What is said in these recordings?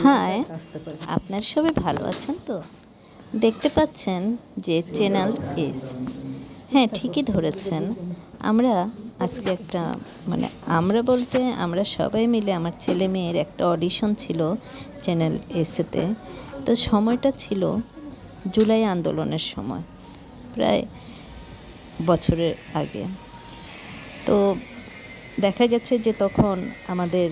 High, আপনার সবাই ভালো আছেন তো? দেখতে পাচ্ছেন যে চ্যানেল এস। হ্যাঁ, ঠিকই ধরেছেন। আমরা আজকে একটা আমরা বলতে আমরা সবাই মিলে আমার ছেলে মেয়ের একটা অডিশন ছিল চ্যানেল এসেতে। তো সময়টা ছিল জুলাই আন্দোলনের সময়, প্রায় বছরের আগে। তো দেখা গেছে যে তখন আমাদের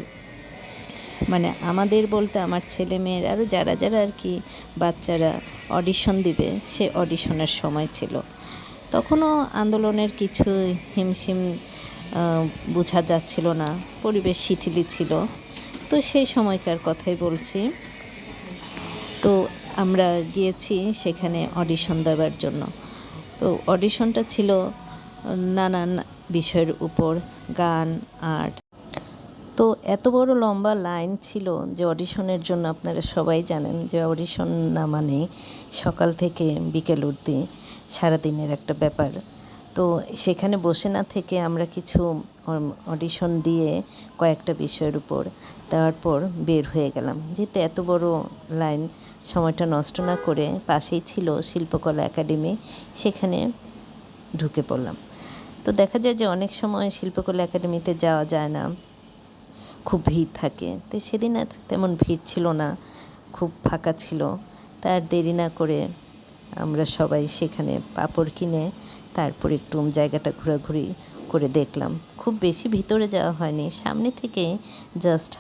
বলতে আমার ছেলে মেয়ের আরও যারা যারা আর কি বাচ্চারা অডিশন দিবে, সে অডিশনের সময় ছিল। তখনও আন্দোলনের কিছু হিমশিম বোঝা যাচ্ছিল না, পরিবেশ শিথিলই ছিল। তো সেই সময়কার কথাই বলছি। তো আমরা গিয়েছি সেখানে অডিশন দেওয়ার জন্য। তো অডিশনটা ছিল নানান বিষয়ের উপর, গান, আর্ট। তো এত বড় লম্বা লাইন ছিল যে অডিশনের জন্য, আপনারা সবাই জানেন যে অডিশন না মানে সকাল থেকে বিকেল অবধি সারাদিনের একটা ব্যাপার। তো সেখানে বসে না থেকে আমরা কিছু অডিশন দিয়ে কয়েকটা বিষয়ের উপর তারপর বের হয়ে গেলাম। যেহেতু এত বড় লাইন, সময়টা নষ্ট না করে পাশেই ছিল শিল্পকলা একাডেমি, সেখানে ঢুকে পড়লাম। তো দেখা যায় যে অনেক সময় শিল্পকলা একাডেমিতে যাওয়া যায় না, খুব ভিড় থাকে। তো সেদিন আর তেমন ভিড় ছিল না, খুব ফাঁকা ছিল। তার দেরি না করে আমরা সবাই সেখানে পাঁপড় কিনে তারপর একটু জায়গাটা ঘোরাঘুরি করে দেখলাম। খুব বেশি ভিতরে যাওয়া হয়নি, সামনে থেকে জাস্ট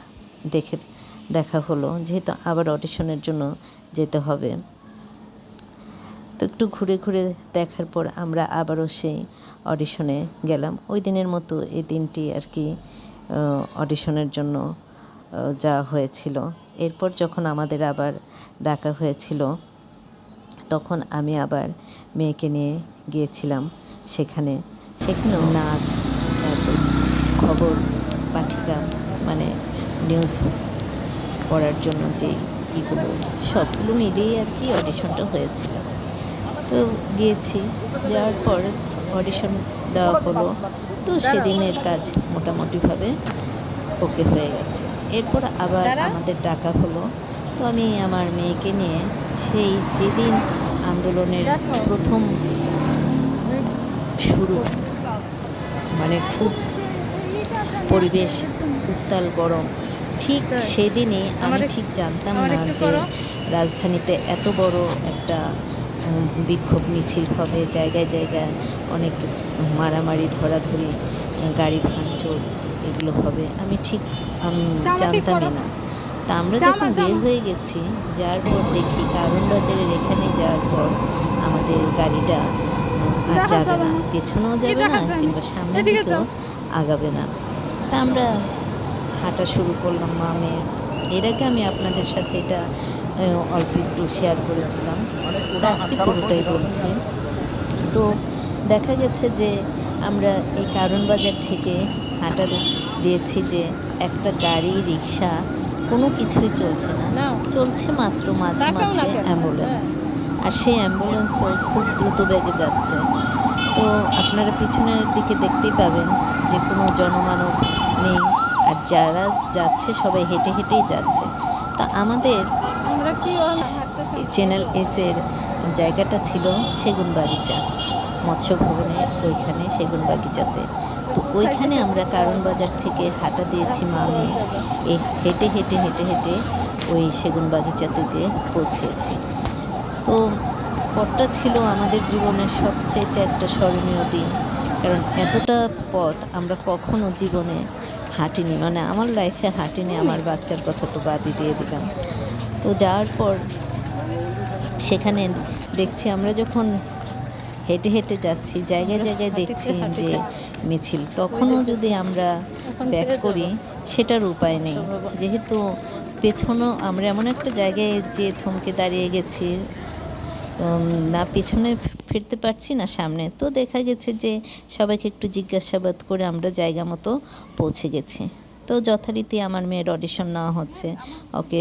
দেখা হলো, যেহেতু আবার অডিশনের জন্য যেতে হবে। তো একটু ঘুরে ঘুরে দেখার পর আমরা আবারও সেই অডিশনে গেলাম। ওই দিনের মতো এই দিনটি আর কি অডিশনের জন্য যাওয়া হয়েছিল। এরপর যখন আমাদের আবার ডাকা হয়েছিল, তখন আমি আবার মেয়েকে নিয়ে গিয়েছিলাম সেখানেও নাচ, তারপর খবর পাঠিকা, নিউজ পড়ার জন্য যে এগুলো, সবগুলো মিলিয়ে আর কি অডিশনটা হয়েছিল। তো গিয়েছি, যাওয়ার পর অডিশন দেওয়া হলো। তো সেদিনের কাজ মোটামুটিভাবে ওকে হয়ে গেছে। এরপর আবার আমাদের ডাকা হলো। তো আমি আমার মেয়েকে নিয়ে সেই যেদিন আন্দোলনের প্রথম শুরু, খুব পরিবেশ উত্তাল গরম, ঠিক সেদিনই আমি ঠিক জানতাম না যে রাজধানীতে এত বড় একটা বিক্ষোভ মিছিল হবে, জায়গায় জায়গায় অনেক মারামারি, ধরাধরি, গাড়ি ভাঙচুর, এগুলো হবে। আমি ঠিক জানতামই না। তা আমরা যখন বের হয়ে গেছি, যাওয়ার পর দেখি কারণ বাজারের এখানে যাওয়ার পর আমাদের গাড়িটা আর যাবে না, পেছনেও যাবে না কিংবা সামনের দিকেও আগাবে না। তা আমরা হাঁটা শুরু করলাম মা মেয়ে। এর আগে আমি আপনাদের সাথে এটা অল্প একটু শেয়ার করেছিলাম, তা আজকে পুরোটাই বলছি। তো দেখা গেছে যে আমরা এই কারণ বাজার থেকে হাঁটা দিয়েছি যে একটা গাড়ি, রিক্সা, কোনো কিছুই চলছে না, চলছে মাত্র মাঝে মাঝে অ্যাম্বুলেন্স। আর সেই অ্যাম্বুলেন্সও খুব দ্রুত বেগে যাচ্ছে। তো আপনারা পিছনের দিকে দেখতেই পাবেন যে কোনো জনমানব নেই, আর যারা যাচ্ছে সবাই হেঁটে হেঁটেই যাচ্ছে। তা আমাদের চ্যানেল এসের জায়গাটা ছিল সেগুনবাগিচা, মৎস্য ভবনের ওইখানে সেগুনবাগিচাতে। তো ওইখানে আমরা কারণ বাজার থেকে হাঁটা দিয়েছি মামে, এই হেঁটে হেঁটে হেঁটে হেঁটে ওই সেগুনবাগিচাতে যেয়ে পৌঁছেছি। তো পথটা ছিল আমাদের জীবনের সবচাইতে একটা স্মরণীয় দিন, কারণ এতটা পথ আমরা কখনো জীবনে হাঁটিনি, আমার লাইফে হাঁটিনি। আমার বাচ্চার কথা তো বাদই দিয়ে দিলাম। তো যাওয়ার পর সেখানে দেখছি, আমরা যখন হেঁটে হেঁটে যাচ্ছি, জায়গায় জায়গায় দেখছি যে মিছিল। তখনও যদি আমরা ব্যাক করি, সেটার উপায় নেই, যেহেতু পেছনও আমরা এমন একটা জায়গায় যে থমকে দাঁড়িয়ে গেছি, না পিছনে ফিরতে পারছি না সামনে। তো দেখা গেছে যে সবাইকে একটু জিজ্ঞাসাবাদ করে আমরা জায়গা মতো পৌঁছে গেছি। তো যথারীতি আমার মেয়ের অডিশন নেওয়া হচ্ছে, ওকে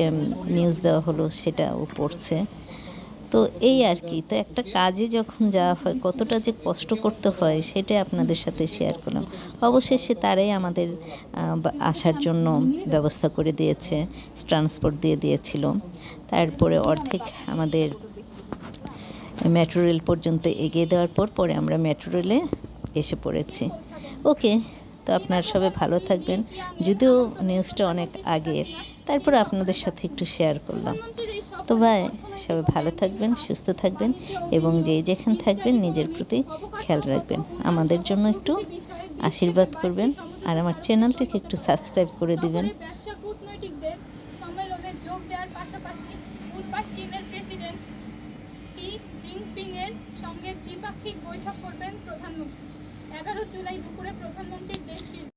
নিউজ দেওয়া হলো, সেটা ও পড়ছে। তো এই আর কি। তো একটা কাজে যখন যাওয়া হয় কতটা যে কষ্ট করতে হয় সেটাই আপনাদের সাথে শেয়ার করলাম। অবশেষে তারাই আমাদের আসার জন্য ব্যবস্থা করে দিয়েছে, ট্রান্সপোর্ট দিয়ে দিয়েছিল। তারপরে অর্ধেক আমাদের মেট্রো রেল পর্যন্ত এগিয়ে দেওয়ার পরে আমরা মেট্রো রেলে এসে পড়েছি। ওকে, তো আপনারা সবাই ভালো থাকবেন। যদিও নিউজটা অনেক আগের, তারপরে আপনাদের সাথে একটু শেয়ার করলাম। তো ভাই, সবাই ভালো থাকবেন, সুস্থ থাকবেন এবং যেখানে থাকবেন নিজের প্রতি খেয়াল রাখবেন। আমাদের জন্য একটু আশীর্বাদ করবেন আর আমার চ্যানেলটিকে একটু সাবস্ক্রাইব করে দিবেন। ব্যবসা কূটনৈতিকদের সম্মেলনে যোগ দেওয়ার পাশাপাশি বুধবার চীনের প্রেসিডেন্ট শি জিনপিং এর সঙ্গে দ্বিপাক্ষিক বৈঠক করবেন প্রধানমন্ত্রী। 11 জুলাই দুপুরে প্রধানমন্ত্রীর দেশটি